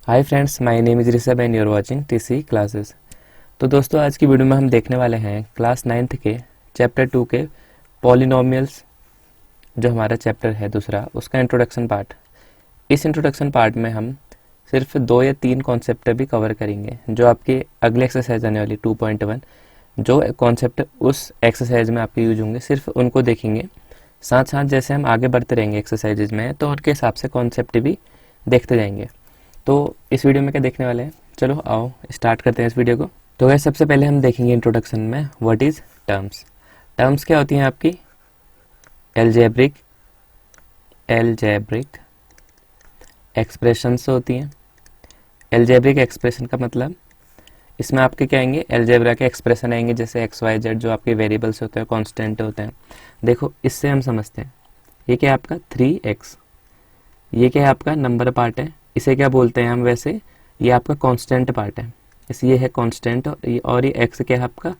Hi friends, my name is Rishabh and you are watching TC classes. तो दोस्तों, आज की वीडियो में हम देखने वाले हैं क्लास 9th के चैप्टर 2 के पॉलिनोमियल्स, जो हमारा चैप्टर है दूसरा, उसका इंट्रोडक्शन पार्ट। इस इंट्रोडक्शन पार्ट में हम सिर्फ 2 या 3 कॉन्सेप्ट भी कवर करेंगे, जो आपके अगले एक्सरसाइज आने वाली 2.1 जो कॉन्सेप्ट उस एक्सरसाइज में आपके यूज होंगे, सिर्फ उनको देखेंगे। साथ साथ जैसे हम आगे बढ़ते रहेंगे एक्सरसाइजेज में, तो उनके हिसाब से कॉन्सेप्ट भी देखते जाएंगे। तो इस वीडियो में क्या देखने वाले हैं, चलो आओ स्टार्ट करते हैं इस वीडियो को। तो गाइस, सबसे पहले हम देखेंगे इंट्रोडक्शन में व्हाट इज़ टर्म्स। टर्म्स क्या होती हैं आपकी? एल्जेब्रिक एक्सप्रेशंस होती हैं। एल्जेब्रिक एक्सप्रेशन का मतलब, इसमें आपके क्या आएंगे, एल्जेब्रा के एक्सप्रेशन आएंगे, जैसे एक्स वाई जेड, जो आपके वेरिएबल्स होते हैं, कांस्टेंट होते हैं। देखो, इससे हम समझते हैं ये क्या है आपका 3x, ये क्या है आपका नंबर पार्ट है, इसे क्या बोलते हैं हम वैसे, ये आपका कांस्टेंट पार्ट है, इस ये है कांस्टेंट, और ये x क्या है आपका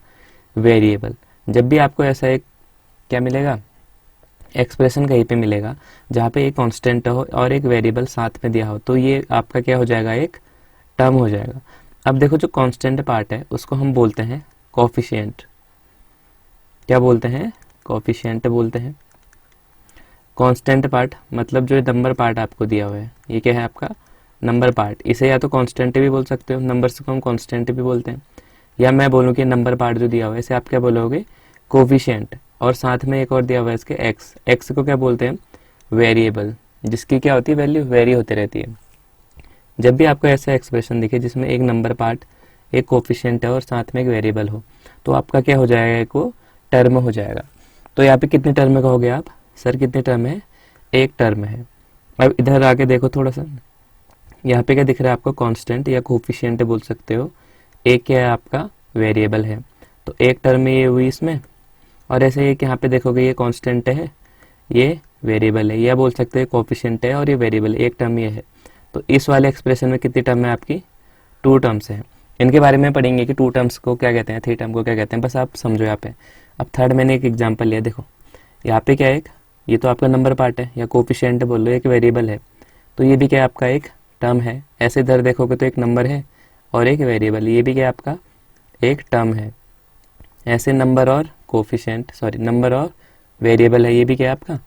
वेरिएबल। जब भी आपको ऐसा एक क्या मिलेगा, एक्सप्रेशन कहीं पे मिलेगा जहाँ पे एक कांस्टेंट हो और एक वेरिएबल साथ में दिया हो, तो ये आपका क्या हो जाएगा, एक टर्म हो जाएगा। अब देखो, जो कांस्टेंट पार्ट है उसको हम बोलते हैं कोफिशिएंट। क्या बोलते हैं? कोफिशिएंट बोलते हैं। कांस्टेंट पार्ट मतलब जो नंबर पार्ट आपको दिया हुआ है, ये क्या है आपका नंबर पार्ट। इसे या तो कांस्टेंट भी बोल सकते हो, नंबर्स को हम कांस्टेंट भी बोलते हैं, या मैं बोलूँ कि नंबर पार्ट जो दिया हुआ है इसे आप क्या बोलोगे, कोफिशिएंट। और साथ में एक और दिया हुआ है इसके एक्स को क्या बोलते हैं, वेरिएबल, जिसकी क्या होती है, वैल्यू वेरी होती रहती है। जब भी आपको ऐसा एक्सप्रेशन दिखे जिसमें एक नंबर पार्ट, एक कोफिशिएंट है और साथ में एक वेरिएबल हो, तो आपका क्या हो जाएगा, एक वो टर्म हो जाएगा। तो यहाँ पे कितने टर्म का हो गया आप, सर कितने टर्म है, एक टर्म है। अब इधर आके देखो थोड़ा सा, यहाँ पे क्या दिख रहा है आपको, कांस्टेंट या कोफिशिएंट बोल सकते हो, एक क्या है आपका वेरिएबल है, तो एक टर्म ये हुई इसमें। और ऐसे एक यहाँ पे देखोगे, ये कांस्टेंट है, ये वेरिएबल है, या बोल सकते हैं कोफिशिएंट है और ये वेरिएबल, एक टर्म ये है। तो इस वाले एक्सप्रेशन में कितनी टर्म है आपकी, 2 टर्म्स है। इनके बारे में पढ़ेंगे कि 2 टर्म्स को क्या कहते हैं, 3 टर्म को क्या कहते हैं, बस आप समझो यहाँ पे। अब थर्ड मैंने एक एग्जाम्पल लिया, देखो यहाँ पे क्या है, एक ये तो आपका नंबर पार्ट है या कोफिशिएंट बोल लो, एक वेरिएबल है, तो ये भी क्या है आपका एक टर्म है। ऐसे इधर देखोगे तो एक नंबर है और एक वेरिएबल, ये भी क्या है आपका एक टर्म है। ऐसे नंबर और कोफिशिएंट, सॉरी नंबर और वेरिएबल है, ये भी क्या है आपका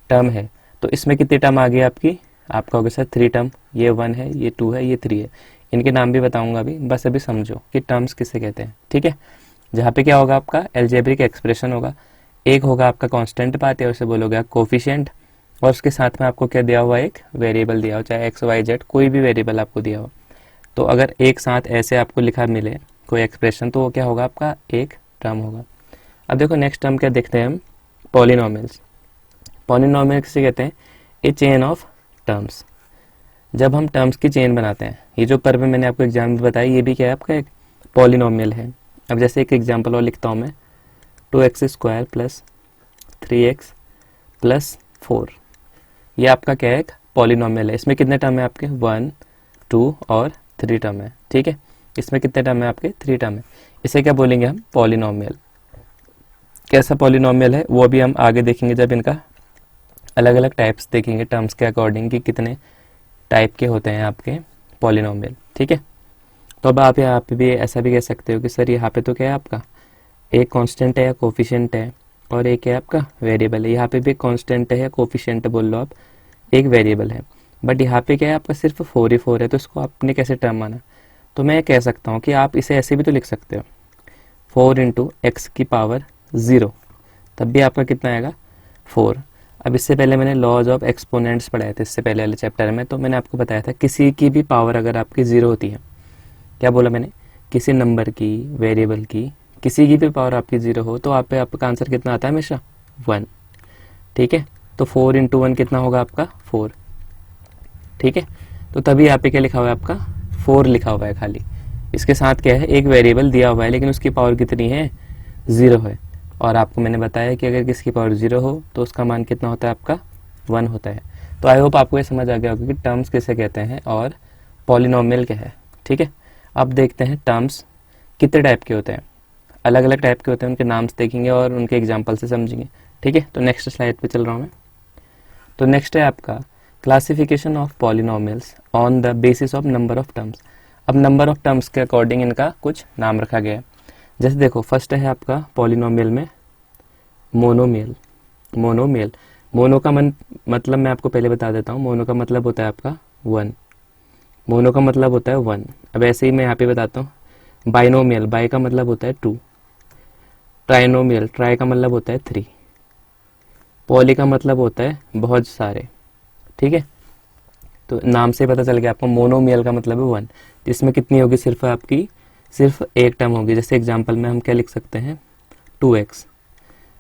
टर्म है। तो इसमें कितनी टर्म आ गई आपकी, आपका होगा सर 3 टर्म, ये 1 है, ये 2 है, ये 3 है। इनके नाम भी बताऊंगा अभी, बस अभी समझो कि टर्म्स किसे कहते हैं, ठीक है। जहाँ पे क्या होगा आपका एल्जेब्रिक एक्सप्रेशन होगा, एक होगा आपका कांस्टेंट पार्ट है, उसे बोलोगे आप कोफिशिएंट, और उसके साथ में आपको क्या दिया हुआ, एक वेरिएबल दिया हो, चाहे एक्स वाई जेड कोई भी वेरिएबल आपको दिया हो। तो अगर एक साथ ऐसे आपको लिखा मिले कोई एक्सप्रेशन, तो वो क्या होगा आपका एक टर्म होगा। अब देखो नेक्स्ट टर्म क्या देखते हैं हम, पॉलिनोमियल्स। पॉलिनोमियल किसे कहते हैं, ए चेन ऑफ टर्म्स। जब हम टर्म्स की चेन बनाते हैं, ये जो पर्व मैंने आपको एग्जाम में बताया, ये भी क्या है आपका एक पॉलिनोमियल है। अब जैसे एक एग्जाम्पल और लिखता हूँ मैं, 2x² प्लस 3x प्लस 4, ये आपका क्या है, एक पॉलिनोमियल है। इसमें कितने टर्म है आपके, 1 2 और 3 टर्म है, ठीक है। इसमें कितने टर्म है आपके, 3 टर्म है। इसे क्या बोलेंगे हम, पॉलिनोमियल। कैसा पॉलिनोमियल है वो भी हम आगे देखेंगे, जब इनका अलग अलग टाइप्स देखेंगे टर्म्स के अकॉर्डिंग कि कितने टाइप के होते हैं आपके पॉलिनोमियल, ठीक है। तो अब आप यहाँ पे भी ऐसा भी कह सकते हो कि सर यहाँ पे तो क्या है आपका एक कांस्टेंट है या कोफिशिएंट है, और एक है आपका वेरिएबल है। यहाँ पे भी कांस्टेंट है या कोफिशिएंट बोल लो आप, एक वेरिएबल है, बट यहाँ पे क्या है आपका सिर्फ 4 ही 4 है, तो इसको आपने कैसे टर्म माना। तो मैं कह सकता हूँ कि आप इसे ऐसे भी तो लिख सकते हो, 4 इंटू एक्स की पावर 0, तब भी आपका कितना आएगा 4। अब इससे पहले मैंने लॉज ऑफ एक्सपोनेंट्स पढ़ाए थे, इससे पहले वाले चैप्टर में, तो मैंने आपको बताया था किसी की भी पावर अगर आपकी 0 होती है, क्या बोला मैंने, किसी नंबर की, वेरिएबल की, किसी की भी पावर आपकी 0 हो, तो आप पे आपका आंसर कितना आता है हमेशा 1, ठीक है। तो 4 इंटू 1 कितना होगा आपका 4, ठीक है। तो तभी यहाँ पे क्या लिखा हुआ है आपका 4 लिखा हुआ है खाली। इसके साथ क्या है, एक वेरिएबल दिया हुआ है, लेकिन उसकी पावर कितनी है, 0 है। और आपको मैंने बताया कि अगर किसी की पावर 0 हो तो उसका मान कितना होता है आपका 1 होता है। तो आई होप आपको ये समझ आ गया होगा कि टर्म्स किसे कहते हैं और पॉलिनोमियल क्या है, ठीक है। अब देखते हैं टर्म्स कितने टाइप के होते हैं, अलग अलग टाइप के होते हैं, उनके नाम्स देखेंगे और उनके एग्जाम्पल से समझेंगे, ठीक है। तो नेक्स्ट स्लाइड पे चल रहा हूँ मैं। तो नेक्स्ट है आपका classification of polynomials on the basis of number of terms. अब नंबर ऑफ टर्म्स के अकॉर्डिंग इनका कुछ नाम रखा गया है। जैसे देखो फर्स्ट है आपका पॉलिनोमियल में मोनोमियल। मोनोमियल, मोनो का मतलब मैं आपको पहले बता देता हूँ। मोनो का मतलब होता है आपका वन, मोनो का मतलब होता है वन। अब ऐसे ही मैं यहाँ पे बताता हूँ। बाइनोमियल, बाई का मतलब होता है टू। ट्राइनोमियल, ट्राई का मतलब होता है थ्री। पॉली का मतलब होता है बहुत सारे। ठीक है, तो नाम से पता चल गया आपको। मोनोमियल का मतलब है वन, जिसमें कितनी होगी, सिर्फ आपकी सिर्फ एक टर्म होगी। जैसे एग्जांपल में हम क्या लिख सकते हैं, 2x।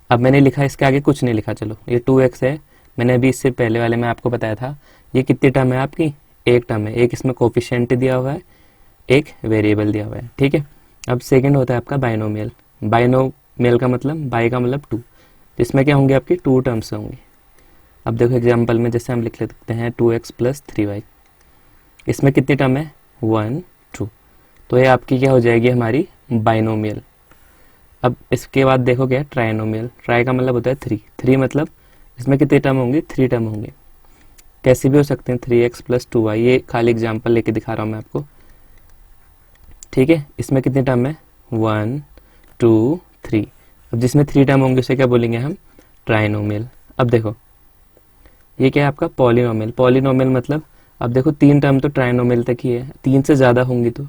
अब मैंने लिखा, इसके आगे कुछ नहीं लिखा, चलो ये 2x है। मैंने अभी इससे पहले वाले में आपको बताया था ये कितनी टर्म है आपकी, एक टर्म है। एक इसमें कोफिशिएंट दिया हुआ है, एक वेरिएबल दिया हुआ है। ठीक है, अब सेकेंड होता है आपका बाइनोमियल। बाइनोमियल का मतलब, बाई का मतलब टू, जिसमें क्या होंगे आपकी टू टर्म्स होंगी। अब देखो एग्जाम्पल में जैसे हम लिख लेते हैं 2x + 3y। इसमें कितनी टर्म है, 1 2, तो ये आपकी क्या हो जाएगी हमारी बाइनोमियल। अब इसके बाद देखो क्या, ट्राइनोमियल। ट्राई का मतलब होता है थ्री। थ्री मतलब इसमें कितनी टर्म होंगी, थ्री टर्म होंगे। कैसे भी हो सकते हैं, 3x + 2y। ये खाली एग्जाम्पल लेके दिखा रहा हूँ मैं आपको। ठीक है, इसमें कितनी टर्म है, 1 2 3। अब जिसमें थ्री टर्म होंगे उसे क्या बोलेंगे हम, ट्राइनोमियल। अब देखो ये क्या है आपका पॉलिनोमियल। पॉलिनोमियल मतलब, अब देखो तीन टर्म तो ट्राइनोमियल तक ही है, तीन से ज़्यादा होंगी तो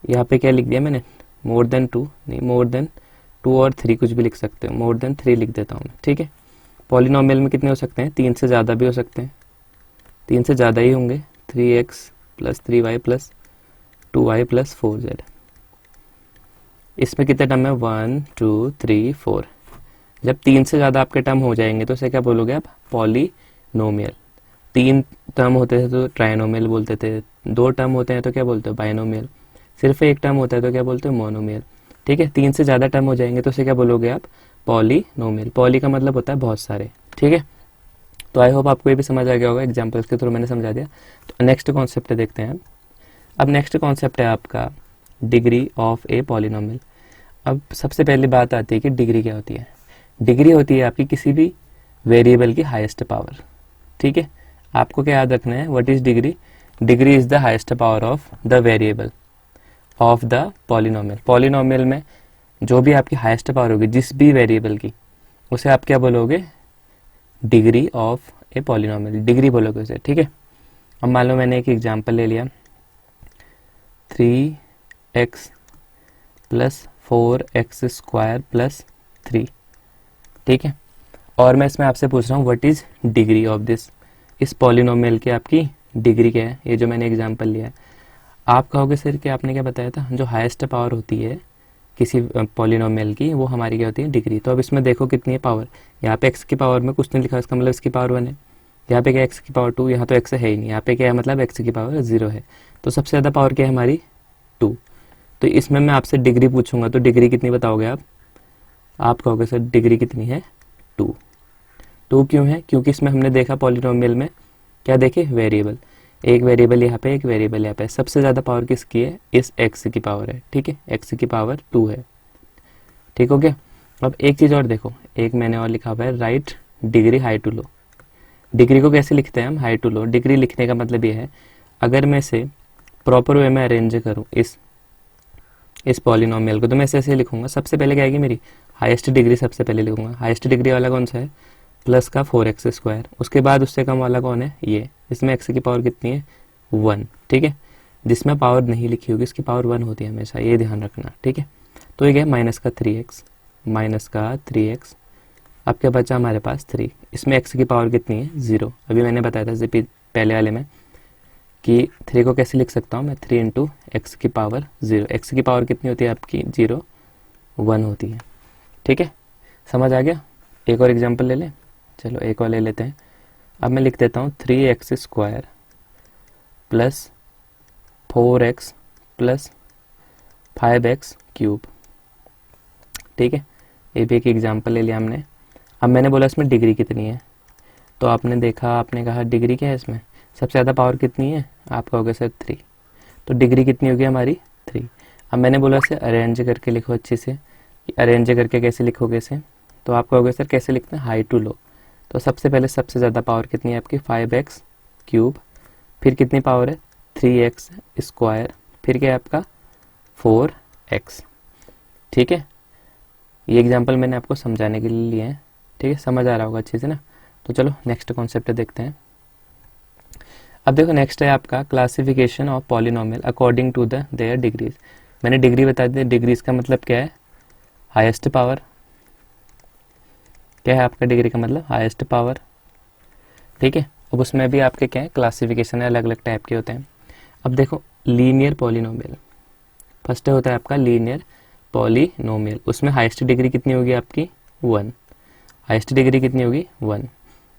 यहाँ पे क्या लिख दिया मैंने, मोर देन टू, नहीं मोर देन टू और थ्री, कुछ भी लिख सकते हो, मोर देन थ्री लिख देता हूँ मैं। ठीक है, पॉलिनोमियल में कितने हो सकते हैं, तीन से ज़्यादा भी हो सकते हैं, तीन से ज़्यादा ही होंगे। 3x + 3y + 2y + 4z। इसमें कितने टर्म है, 1 2 3 4। जब तीन से ज़्यादा आपके टर्म हो जाएंगे तो इसे क्या बोलोगे आप, पॉलिनोमियल। तीन टर्म होते थे तो ट्राइनोमियल बोलते थे, दो टर्म होते हैं तो क्या बोलते हो, बाइनोमियल। सिर्फ एक टर्म होता है तो क्या बोलते हो, मोनोमियल। ठीक है, तीन से ज़्यादा टर्म हो जाएंगे तो उसे क्या बोलोगे आप, पॉलिनोमियल। पॉली का मतलब होता है बहुत सारे। ठीक है, तो आई होप आपको ये भी समझ आ गया होगा, एग्जाम्पल्स के थ्रू मैंने समझा दिया। तो नेक्स्ट कॉन्सेप्ट देखते हैं। अब नेक्स्ट कॉन्सेप्ट है आपका डिग्री ऑफ ए पॉलिनोमियल। अब सबसे पहली बात आती है कि डिग्री क्या होती है। डिग्री होती है आपकी किसी भी वेरिएबल की हाईएस्ट पावर। ठीक है, आपको क्या याद रखना है, what is degree. Degree is the highest power of the variable of the polynomial. Polynomial में जो भी आपकी हाईएस्ट पावर होगी जिस भी वेरिएबल की, उसे आप क्या बोलोगे, degree of a polynomial, degree बोलोगे उसे। ठीक है, अब मान लो मैंने एक एग्जांपल ले लिया, 3x + 4x² + 3। ठीक है, और मैं इसमें आपसे पूछ रहा हूँ what is degree of this. इस पॉलिनोमियल की आपकी डिग्री क्या है, ये जो मैंने एग्जांपल लिया है। आप कहोगे सर कि आपने क्या बताया था, जो हाईएस्ट पावर होती है किसी पॉलिनोमियल की, वो हमारी क्या होती है, डिग्री। तो अब इसमें देखो कितनी है पावर, यहाँ पे x की पावर में कुछ नहीं लिखा, इसका मतलब इसकी पावर 1 है। यहाँ पे क्या x की पावर 2, यहाँ तो x है ही नहीं, यहाँ पे क्या है, मतलब x की पावर 0 है। तो सबसे ज़्यादा पावर क्या है हमारी, 2। तो इसमें मैं आपसे डिग्री पूछूंगा तो डिग्री कितनी बताओगे आप कहोगे सर डिग्री कितनी है, 2। 2 क्यों है, क्योंकि इसमें हमने देखा पॉलिनोमियल में क्या देखे, वेरिएबल। एक वेरिएबल यहाँ पे, एक वेरिएबल यहाँ पे। सबसे ज़्यादा पावर किसकी है, इस x की पावर है। ठीक है, x की पावर 2 है। ठीक हो गया। अब एक चीज़ और देखो, एक मैंने और लिखा हुआ है, right degree high to low. Degree को कैसे लिखते हैं हम, हाई टू लो। डिग्री लिखने का मतलब ये है, अगर मैं इसे प्रॉपर वे में अरेंज करूँ इस पॉलिनोमियल को, तो मैं ऐसे लिखूंगा। सबसे पहले क्या आएगी मेरी, हाईएस्ट डिग्री सबसे पहले लिखूंगा। हाईएस्ट डिग्री वाला कौन सा है, प्लस का 4x²। उसके बाद उससे कम वाला कौन है, ये। इसमें x की पावर कितनी है, 1। ठीक है, जिसमें पावर नहीं लिखी होगी इसकी पावर 1 होती है हमेशा, ये ध्यान रखना। ठीक है, तो ये क्या है, -3x। अब क्या बचा हमारे पास 3। इसमें x की पावर कितनी है, 0। अभी मैंने बताया था पहले वाले में कि 3 को कैसे लिख सकता हूँ मैं, 3 × x की पावर 0। x की पावर कितनी होती है आपकी, 0 1 होती है। ठीक है, समझ आ गया। एक और एग्जांपल ले लें, चलो एक और ले लेते हैं। अब मैं लिख देता हूँ 3x² + 4x + 5x³। ठीक है, ये भी एक एग्जांपल ले लिया हमने। अब मैंने बोला इसमें डिग्री कितनी है, तो आपने देखा, आपने कहा डिग्री क्या है इसमें, सबसे ज़्यादा पावर कितनी है, आप कहोगे सर 3। तो डिग्री कितनी होगी हमारी, 3। अब मैंने बोला इसे अरेंज करके लिखो अच्छे से। अरेंज करके कैसे लिखोगे इसे, तो आप कहोगे सर कैसे लिखते हैं, हाई टू लो। तो सबसे पहले सबसे ज़्यादा पावर कितनी है आपकी, 5x क्यूब, फिर कितनी पावर है 3x स्क्वायर, फिर क्या है आपका 4x। ठीक है, ये एग्जांपल मैंने आपको समझाने के लिए लिए हैं। ठीक है, समझ आ रहा होगा अच्छे से ना। तो चलो नेक्स्ट कॉन्सेप्ट देखते हैं। अब देखो नेक्स्ट है आपका classification of polynomial according to the their degrees. मैंने डिग्री बता दी, डिग्रीज का मतलब क्या है, हाईएस्ट पावर। क्या है आपका डिग्री का मतलब, हाईएस्ट पावर। ठीक है, अब उसमें भी आपके क्या है क्लासिफिकेशन है, अलग अलग टाइप के होते हैं। अब देखो लीनियर पॉलिनोमियल, फर्स्ट होता है आपका लीनियर पॉलिनोमियल, उसमें हाईएस्ट डिग्री कितनी होगी आपकी 1, हाईएस्ट डिग्री कितनी होगी 1।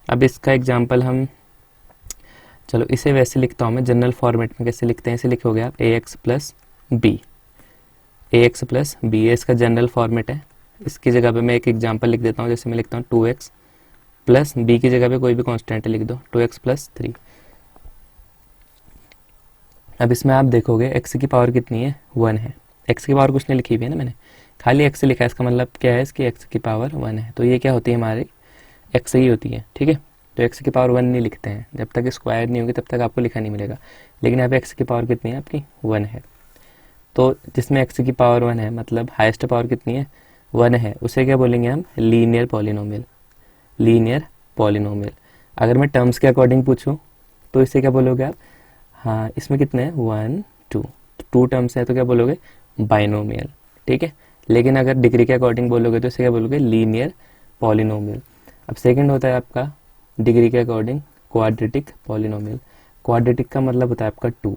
अब इसका एग्जांपल हम, चलो इसे वैसे लिखता हूँ मैं जनरल फॉर्मेट में, कैसे लिखते हैं इसे, लिखोगे आप ax plus B, ax plus B, ये इसका जनरल फॉर्मेट है। इसकी जगह पे मैं एक एग्जांपल लिख देता हूँ, जैसे मैं लिखता हूँ 2x प्लस बी की जगह पे कोई भी कांस्टेंट लिख दो, 2x प्लस 3। अब इसमें आप देखोगे x की पावर कितनी है 1 है, x की पावर कुछ नहीं लिखी हुई है ना मैंने, खाली x लिखा है, इसका मतलब क्या है इसकी x की पावर 1 है। तो ये क्या होती है हमारी x ही होती है। ठीक है, तो x की पावर 1 नहीं लिखते हैं, जब तक स्क्वायर नहीं होगी तब तक आपको लिखा नहीं मिलेगा। लेकिन यहाँ पे x की पावर कितनी है आपकी 1 है, तो जिसमें x की पावर 1 है मतलब हाईएस्ट पावर कितनी है 1 है, उसे क्या बोलेंगे हम लीनियर पॉलिनोमियल, लीनियर पॉलिनोमियल। अगर मैं टर्म्स के अकॉर्डिंग पूछूं तो इसे क्या बोलोगे आप, हाँ इसमें कितने हैं 1 2, 2 टर्म्स हैं तो क्या बोलोगे बाइनोमियल। ठीक है, लेकिन अगर डिग्री के अकॉर्डिंग बोलोगे तो इसे क्या बोलोगे लीनियर पॉलिनोमियल। अब सेकंड होता है आपका डिग्री के अकॉर्डिंग क्वाड्रेटिक पॉलिनोमियल। क्वाड्रेटिक का मतलब होता है आपका 2,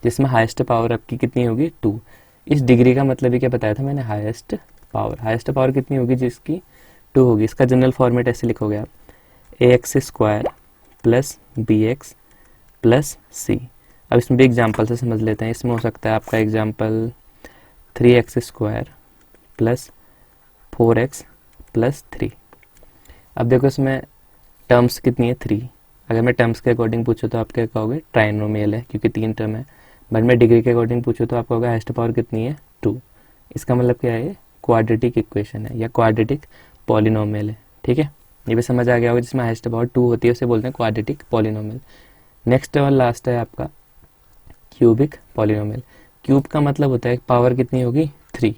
जिसमें हाईएस्ट पावर आपकी कितनी होगी 2। इस डिग्री का मतलब ही क्या बताया था मैंने, हाईएस्ट पावर। हाईएस्ट पावर कितनी होगी जिसकी 2 होगी। इसका जनरल फॉर्मेट ऐसे लिखोगे आप ax square plus bx plus c। अब इसमें भी एग्जाम्पल से समझ लेते हैं। इसमें हो सकता है आपका example 3x square plus 4x plus 3। अब देखो इसमें टर्म्स कितनी है 3, अगर मैं टर्म्स के अकॉर्डिंग पूछूँ तो आप क्या कहोगे ट्राइनोमियल है क्योंकि 3 टर्म है। बट मैं डिग्री के अकॉर्डिंग पूछूँ तो आप कहोगे हाईएस्ट पावर कितनी है 2। इसका मतलब क्या है, क्वाड्रेटिक इक्वेशन है या क्वाड्रेटिक पॉलिनोमियल है। ठीक है, ये भी समझ आ गया होगा, जिसमें हाईएस्ट पावर 2 होती है उसे बोलते हैं क्वाड्रेटिक पॉलिनोमियल। नेक्स्ट और लास्ट है आपका क्यूबिक पॉलिनोमियल। क्यूब का मतलब होता है पावर कितनी होगी 3,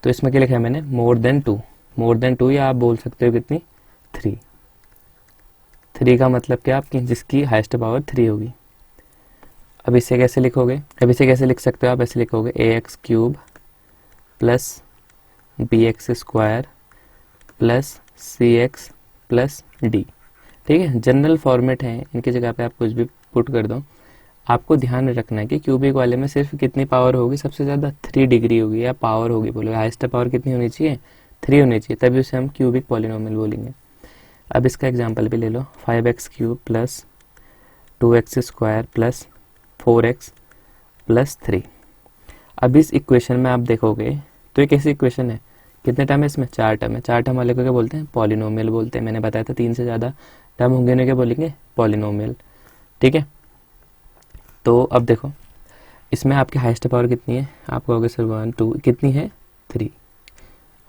तो इसमें क्या लिखा है मैंने मोर देन 2, मोर देन 2 या आप बोल सकते हो कितनी 3। 3 का मतलब क्या आपकी जिसकी हाईएस्ट पावर 3 होगी। अब इसे कैसे लिखोगे, अब इसे कैसे लिख सकते हो आप, ऐसे लिखोगे ax cube plus bx square plus cx plus d। ठीक है, जनरल फॉर्मेट है, इनकी जगह पे आप कुछ भी पुट कर दो। आपको ध्यान रखना है कि क्यूबिक वाले में सिर्फ कितनी पावर होगी, सबसे ज़्यादा 3 डिग्री होगी या पावर होगी, बोलो हाईएस्ट पावर कितनी होनी चाहिए 3 होनी चाहिए, तभी उसे हम क्यूबिक पॉलिनोमियल बोलेंगे। अब इसका एग्जांपल भी ले लो 5x cube plus 2x square plus 4x plus 3। अब इस इक्वेशन में आप देखोगे तो एक ऐसी इक्वेशन है, कितने टर्म है इसमें 4 टर्म है। 4 टर्म वाले को क्या बोलते हैं पॉलिनोमियल बोलते हैं। मैंने बताया था 3 से ज़्यादा टर्म होंगे उन्हें क्या बोलेंगे पॉलिनोमियल। ठीक है, तो अब देखो इसमें आपकी हाईएस्ट पावर कितनी है, आप कहोगे सर 1 2 कितनी है 3।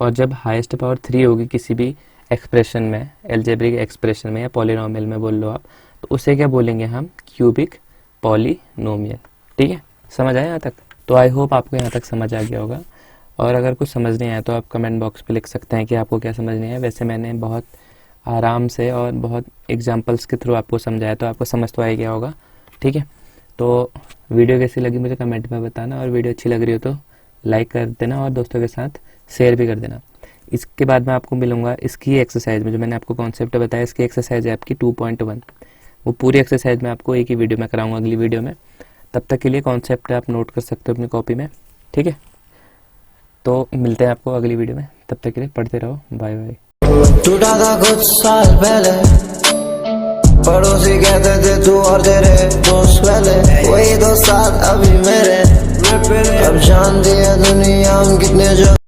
और जब हाईएस्ट पावर 3 होगी किसी भी एक्सप्रेशन में, अलजेब्रिक एक्सप्रेशन में या पॉलिनोमियल में बोल लो आप, तो उसे क्या बोलेंगे हम क्यूबिक पॉलिनोमियल। ठीक है, समझ आया यहाँ तक? तो आई होप आपको यहाँ तक समझ आ गया होगा। और अगर कुछ समझ नहीं आया तो आप कमेंट बॉक्स पे लिख सकते हैं कि आपको क्या समझ नहीं आया। वैसे मैंने बहुत आराम से और बहुत एग्जांपल्स के थ्रू आपको समझाया, तो आपको समझ तो आ गया होगा। ठीक है, तो वीडियो कैसी लगी मुझे कमेंट में बताना, और वीडियो अच्छी लग रही हो तो लाइक कर देना और दोस्तों के साथ शेयर भी कर देना। इसके बाद मैं आपको मिलूंगा इसकी एक्सरसाइज में, जो मैंने आपको कॉन्सेप्ट बताया इसकी एक्सरसाइज है आपकी 2.1। वो पूरी एक्सरसाइज मैं आपको एक ही वीडियो में कराऊंगा, अगली वीडियो में। तब तक के लिए कॉन्सेप्ट आप नोट कर सकते हो अपनी कॉपी में। ठीक है, तो मिलते हैं आपको अगली वीडियो में, तब तक के लिए पढ़ते रहो। Bye bye. टूटा था कुछ साल पहले, पड़ोसी कहते थे तू और तेरे दोस्त पहले, वही दोस्त साथ अभी मेरे। अब जानती है दुनिया हम कितने जो